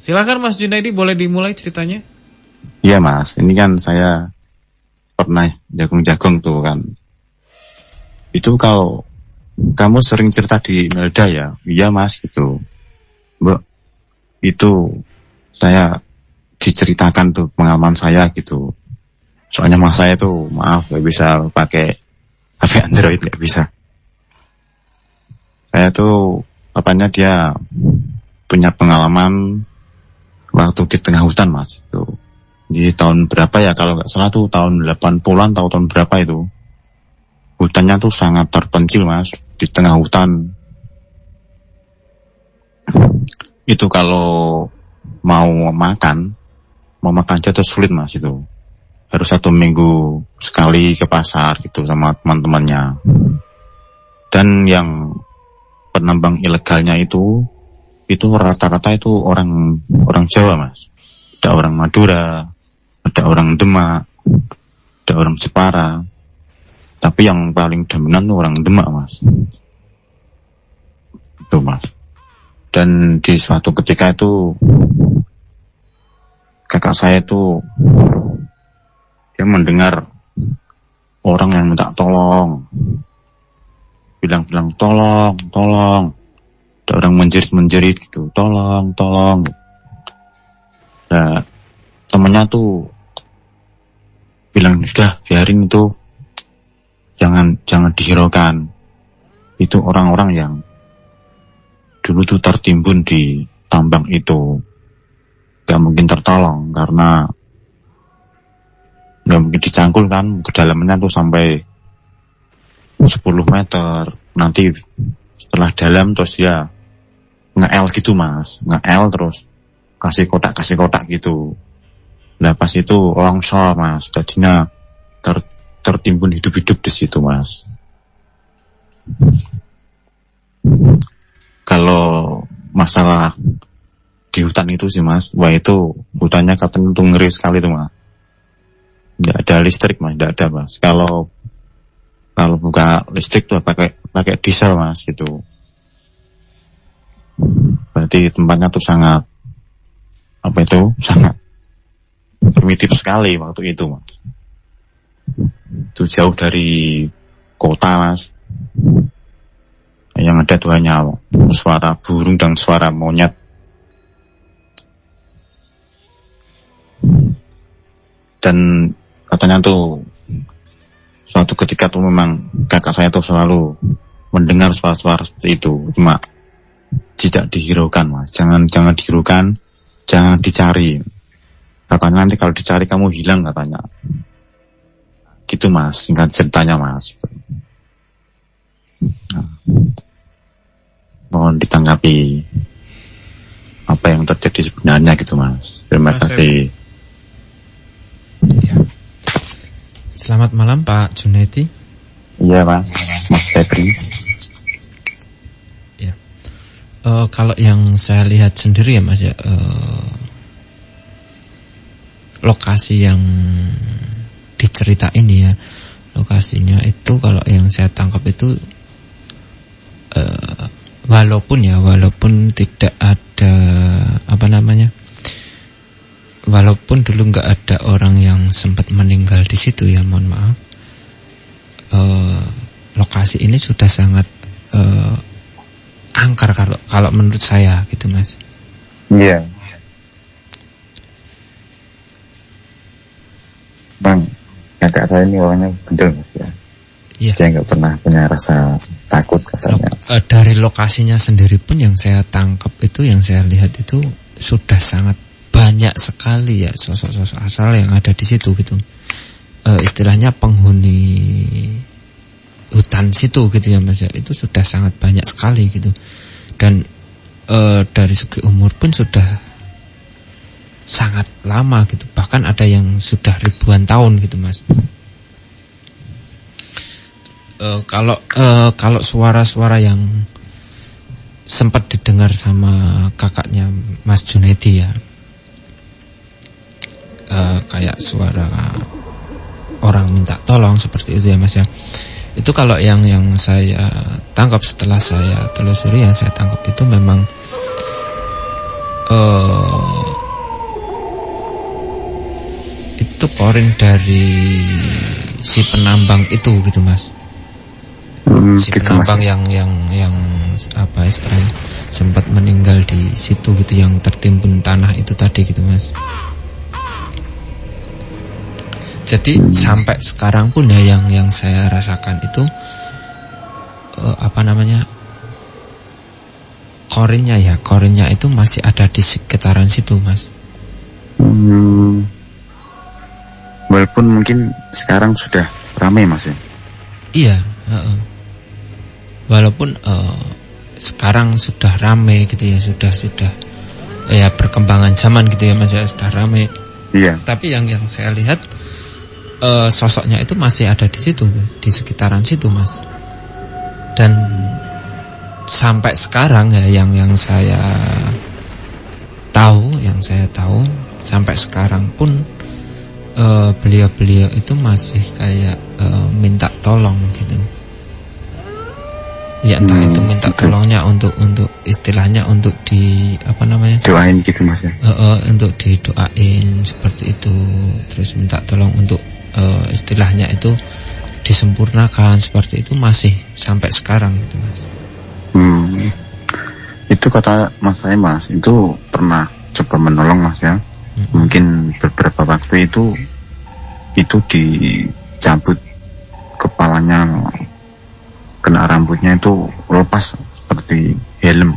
Silakan Mas Junaidi, boleh dimulai ceritanya? Iya Mas, ini kan saya pernah jagung-jagung tuh kan. Itu kalau kamu sering cerita di Melda ya? Iya Mas gitu. Mbak, itu saya diceritakan tuh pengalaman saya gitu. Soalnya Mas saya tuh maaf gak bisa pakai HP Android, gak bisa. Saya tuh katanya dia punya pengalaman waktu di tengah hutan Mas itu. Di tahun berapa ya, kalau nggak salah tuh tahun 80-an atau tahun berapa itu. Hutannya tuh sangat terpencil Mas, di tengah hutan. Itu kalau mau makan aja tuh sulit Mas itu. Harus 1 minggu sekali ke pasar gitu sama teman-temannya. Dan yang penambang ilegalnya itu rata-rata itu orang Jawa Mas. Ada orang Madura, ada orang Demak, ada orang Jepara. Tapi yang paling dominan tuh orang Demak Mas. Itu Mas. Dan di suatu ketika itu kakak saya itu dia mendengar orang yang minta tolong. Bilang tolong. Ada orang menjerit gitu, tolong. Nah, temennya tuh bilang, udah biarin itu, jangan dihiraukan. Itu orang-orang yang dulu tuh tertimbun di tambang itu, gak mungkin tertolong karena gak mungkin dicangkul kan, kedalamannya tuh sampai 10 meter. Nanti setelah dalam terus ya nge-L gitu Mas, nge-L terus kasih kotak gitu. Nah pas itu longsor Mas, jadinya tertimbun hidup-hidup di situ Mas. Kalau masalah di hutan itu sih Mas, wah itu hutannya katanya tuh ngeri sekali tuh Mas. Nggak ada listrik Mas, nggak ada Mas. Kalau buka listrik tuh pakai diesel Mas gitu. Berarti tempatnya tuh sangat primitif sekali waktu itu Mas. Itu jauh dari kota Mas. Yang ada tuh hanya suara burung dan suara monyet. Dan katanya tuh suatu ketika tuh memang kakak saya tuh selalu mendengar suara-suara seperti itu. Cuma tidak dihiraukan Mas, jangan dihiraukan, jangan dicari. Katanya nanti kalau dicari kamu hilang katanya. Gitu Mas, singkat ceritanya Mas. Nah, mohon ditanggapi apa yang terjadi sebenarnya gitu Mas. Terima kasih. Ya. Selamat malam Pak Junaidi. Iya Mas Febri. Ya. Kalau yang saya lihat sendiri ya Mas ya, lokasi yang diceritain ya, lokasinya itu kalau yang saya tangkap itu walaupun tidak ada walaupun dulu nggak ada orang yang sempat meninggal di situ ya, mohon maaf, lokasi ini sudah sangat angker kalau menurut saya gitu Mas. Iya. Bang, kakak saya ini orangnya bener Mas ya. Iya. Dia nggak pernah punya rasa takut katanya. Dari lokasinya sendiri pun yang saya tangkap itu, yang saya lihat itu sudah sangat banyak sekali ya sosok-sosok asal yang ada di situ gitu. Istilahnya penghuni hutan situ gitu ya Mas ya, itu sudah sangat banyak sekali gitu. Dan dari segi umur pun sudah sangat lama gitu, bahkan ada yang sudah ribuan tahun gitu Mas. Kalau suara-suara yang sempat didengar sama kakaknya Mas Junaidi ya, kayak suara orang minta tolong seperti itu ya Mas ya. Itu kalau yang saya tangkap setelah saya telusuri, yang saya tangkap itu memang korin dari si penambang itu gitu Mas. Si gitu, penambang Mas. yang apa istilahnya sempat meninggal di situ gitu, yang tertimbun tanah itu tadi gitu Mas. Jadi sampai sekarang pun ya yang saya rasakan itu apa namanya, korinnya itu masih ada di sekitaran situ Mas. Walaupun mungkin sekarang sudah ramai Mas ya. Iya, walaupun sekarang sudah ramai gitu ya, sudah ya perkembangan zaman gitu ya Mas ya, sudah ramai. Iya. Tapi yang saya lihat sosoknya itu masih ada di situ, di sekitaran situ Mas. Dan sampai sekarang ya yang saya tahu sampai sekarang pun beliau itu masih kayak minta tolong gitu. Ya entah itu minta tolongnya untuk istilahnya untuk di apa namanya, doain gitu Mas ya. Untuk didoain seperti itu, terus minta tolong untuk istilahnya itu disempurnakan seperti itu, masih sampai sekarang gitu Mas. Itu kata Mas saya Mas, itu pernah coba menolong Mas ya. Mungkin beberapa waktu itu dicabut kepalanya, kena rambutnya itu lepas seperti helm,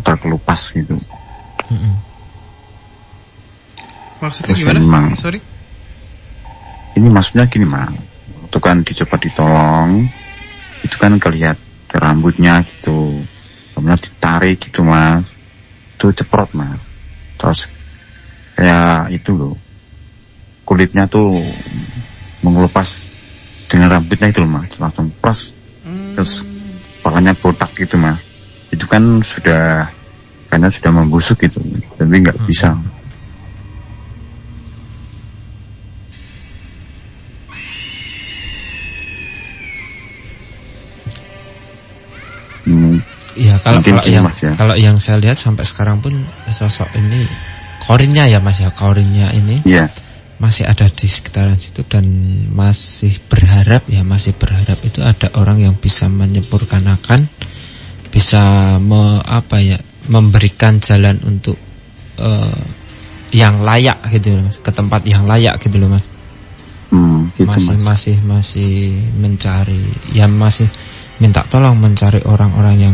terkelupas gitu. Maksudnya Terus gimana? memang, Sorry. ini maksudnya gini Mas, itu kan dicoba ditolong, itu kan kelihatan rambutnya gitu, kemudian ditarik gitu Mas, itu ceprot Mas, terus kayak itu loh, kulitnya tuh mengelupas dengan rambutnya itu loh Mas, langsung pros, terus kepalanya botak gitu Mas, itu kan kayaknya sudah membusuk gitu, tapi nggak bisa. Ya kalau ya. yang saya lihat sampai sekarang pun sosok ini, korinnya ya Mas ya, korinnya ini masih ada di sekitaran situ, dan masih berharap itu ada orang yang bisa menyempurnakan, bisa memberikan jalan untuk yang layak gitu loh Mas, ke tempat yang layak gitu loh Mas. Gitu, masih mencari, ya masih minta tolong mencari orang-orang yang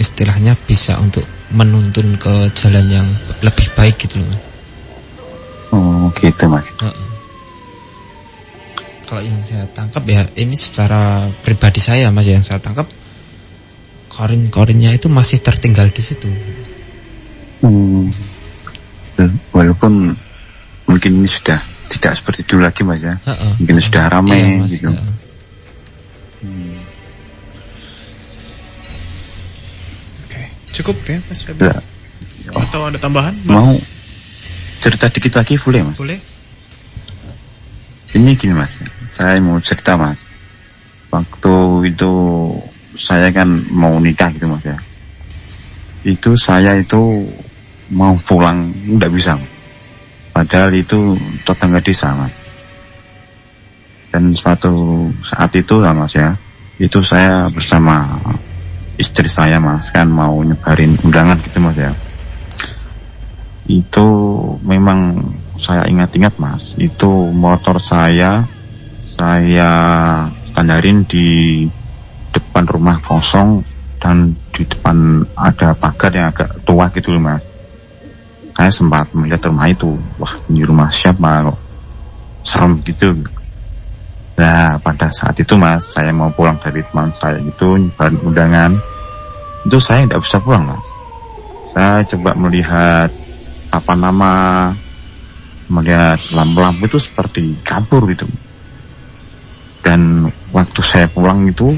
istilahnya bisa untuk menuntun ke jalan yang lebih baik gitu loh Mas. Oh gitu Mas. Kalau yang saya tangkap ya, ini secara pribadi saya Mas, yang saya tangkap korin-korinnya itu masih tertinggal di situ. Walaupun mungkin ini sudah tidak seperti dulu lagi Mas ya. Mungkin sudah ramai iya, Mas, gitu. Cukup ya Mas Febi? Ya. Atau ada tambahan Mas? Mau cerita dikit lagi boleh Mas? Boleh. Ini gini Mas, saya mau cerita Mas. Waktu itu saya kan mau nikah gitu Mas ya. Itu saya itu mau pulang nggak bisa, padahal itu tetangga desa Mas. Dan suatu saat itu lah Mas ya, itu saya bersama istri saya Mas, kan mau nyebarin undangan gitu Mas ya. Itu memang saya ingat-ingat Mas, itu motor saya standarin di depan rumah kosong, dan di depan ada pagar yang agak tua gitu loh Mas. Saya sempat melihat rumah itu, wah ini rumah siapa kok serem gitu. Nah pada saat itu Mas, saya mau pulang dari teman saya itu nyebarin undangan, itu saya tidak bisa pulang Mas. Saya coba melihat melihat lampu-lampu itu seperti kabur gitu. Dan waktu saya pulang itu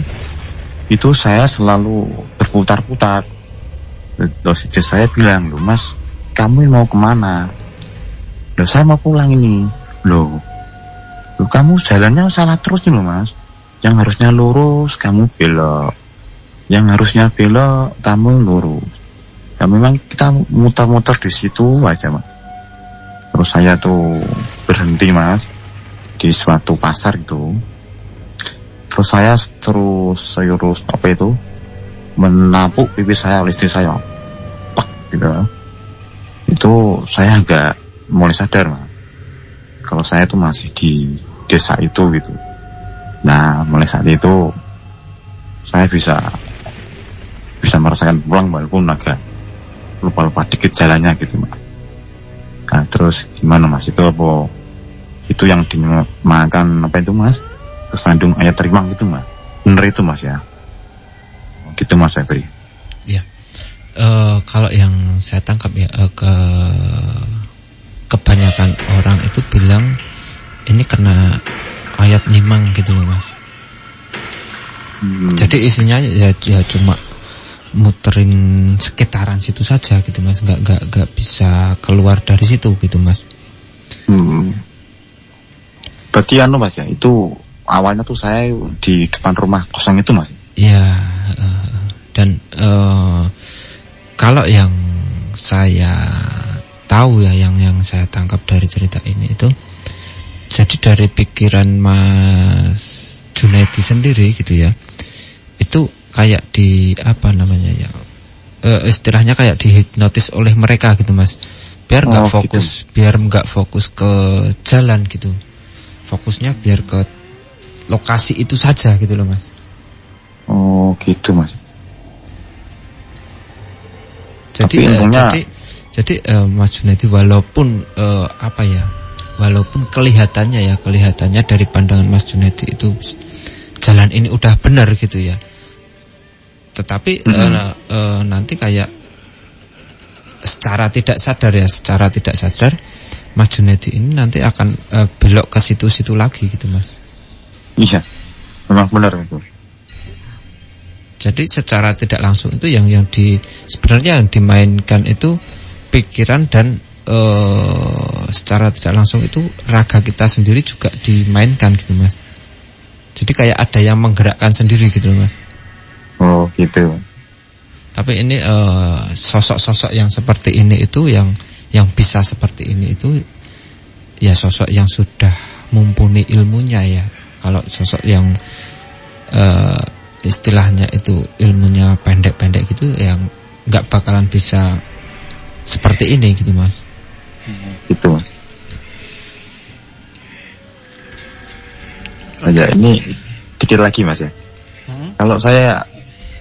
saya selalu berputar-putar. Terus istri saya bilang, loh Mas, kamu mau kemana? Loh saya mau pulang ini. Loh kamu jalannya salah terus nih loh Mas. Yang harusnya lurus kamu belok, yang harusnya belok kamu lurus. Ya memang kita muter-muter di situ aja Mas. Terus saya tuh berhenti mas di suatu pasar gitu. Terus saya terus apa itu menapuk pipi saya oleh istri saya, pak gitu. Itu saya nggak mulai sadar mas, kalau saya tuh masih di desa itu gitu. Nah mulai saat itu saya bisa merasakan pulang walaupun agak lupa dikit jalannya gitu mas. Nah terus gimana mas, itu apa itu yang dimakan apa itu mas, kesandung ayat terimang gitu mas, bener itu mas ya gitu mas Febri? Ya, kalau yang saya tangkap ya kebanyakan orang itu bilang ini kena ayat nimang gitu loh mas. Jadi isinya ya cuma muterin sekitaran situ saja gitu mas, nggak bisa keluar dari situ gitu mas. Berarti mas ya, itu awalnya tuh saya di depan rumah kosong itu mas. Ya, dan kalau yang saya tahu ya, yang saya tangkap dari cerita ini itu, jadi dari pikiran Mas Junaidi sendiri gitu ya, itu kayak di apa namanya ya, istilahnya kayak dihipnotis oleh mereka gitu mas, biar nggak fokus gitu. Biar nggak fokus ke jalan gitu, fokusnya biar ke lokasi itu saja gitu loh mas. Oh gitu mas. Jadi Mas Junaidi walaupun apa ya, walaupun kelihatannya dari pandangan Mas Junaidi itu jalan ini udah benar gitu ya, tetapi nanti kayak secara tidak sadar Mas Junaidi ini nanti akan belok ke situ-situ lagi gitu mas. Iya, memang benar itu. Jadi secara tidak langsung itu yang sebenarnya yang dimainkan itu pikiran, dan secara tidak langsung itu raga kita sendiri juga dimainkan gitu mas. Jadi kayak ada yang menggerakkan sendiri gitu mas. Oh gitu. Tapi ini sosok-sosok yang seperti ini itu yang bisa seperti ini itu ya sosok yang sudah mumpuni ilmunya ya. Kalau sosok yang istilahnya itu ilmunya pendek-pendek gitu, yang nggak bakalan bisa seperti ini gitu mas. Gitu mas. Ya ini dikit lagi mas ya. Kalau saya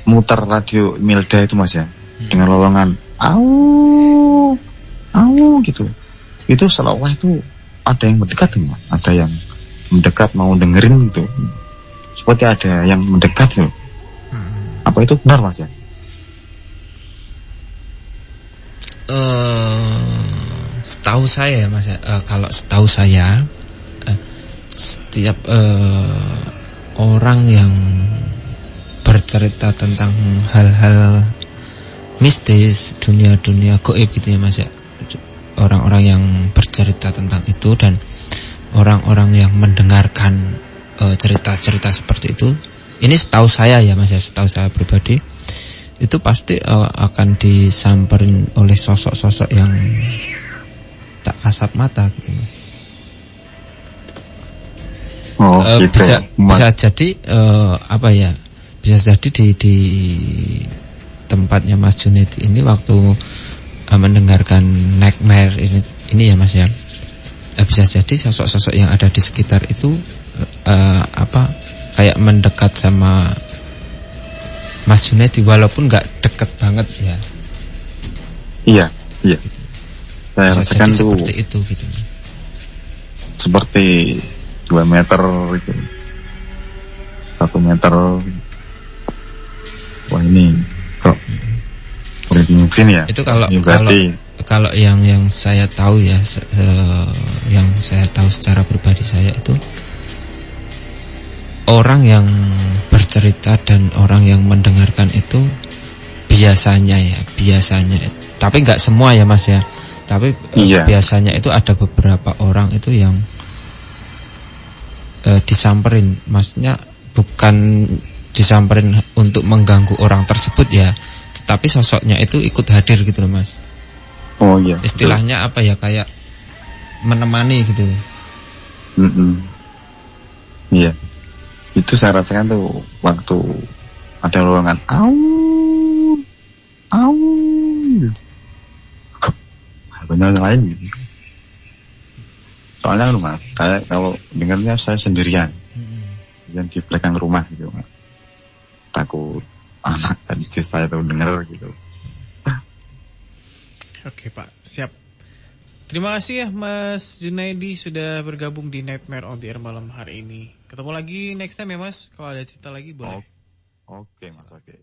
muter radio Milda itu mas ya, dengan lolongan au gitu, itu seolah-olah itu ada yang mendekat mas, ada yang mendekat mau dengerin gitu, seperti ada yang mendekat gitu. Apa itu benar mas ya? Setahu saya mas ya, kalau setahu saya setiap orang yang bercerita tentang hal-hal mistis, dunia-dunia gaib gitu ya mas ya, orang-orang yang bercerita tentang itu dan orang-orang yang mendengarkan cerita-cerita seperti itu, ini setahu saya ya mas ya, setahu saya pribadi, itu pasti akan disamperin oleh sosok-sosok yang tak kasat mata gitu. Gitu. Bisa jadi apa ya, bisa jadi di tempatnya Mas Junaidi ini waktu mendengarkan nightmare ini ya mas ya, bisa jadi sosok-sosok yang ada di sekitar itu apa kayak mendekat sama Mas Junaidi walaupun nggak deket banget ya. Iya. Saya bisa rasakan tuh seperti itu gitu. Seperti 2 meter gitu, 1 meter. Wah ini kok mungkin ya. Itu kalau yang saya tahu ya, yang saya tahu secara pribadi saya itu, orang yang bercerita dan orang yang mendengarkan itu biasanya, tapi nggak semua ya mas ya, tapi biasanya itu ada beberapa orang itu yang disamperin, maksudnya bukan disamperin untuk mengganggu orang tersebut ya, tetapi sosoknya itu ikut hadir gitu loh mas. Oh iya. Istilahnya apa ya, kayak menemani gitu. Iya. Itu saya rasakan tuh waktu ada ruangan benar lain gitu. Soalnya lu Mas, saya kalau dengarnya saya sendirian. Yang di belakang rumah gitu. Takut anak dan istri saya tuh dengar gitu. Oke Pak, siap. Terima kasih ya Mas Junaidi sudah bergabung di Nightmare on the Air malam hari ini. Ketemu lagi next time ya Mas, kalau ada cerita lagi boleh. Oke Mas, oke.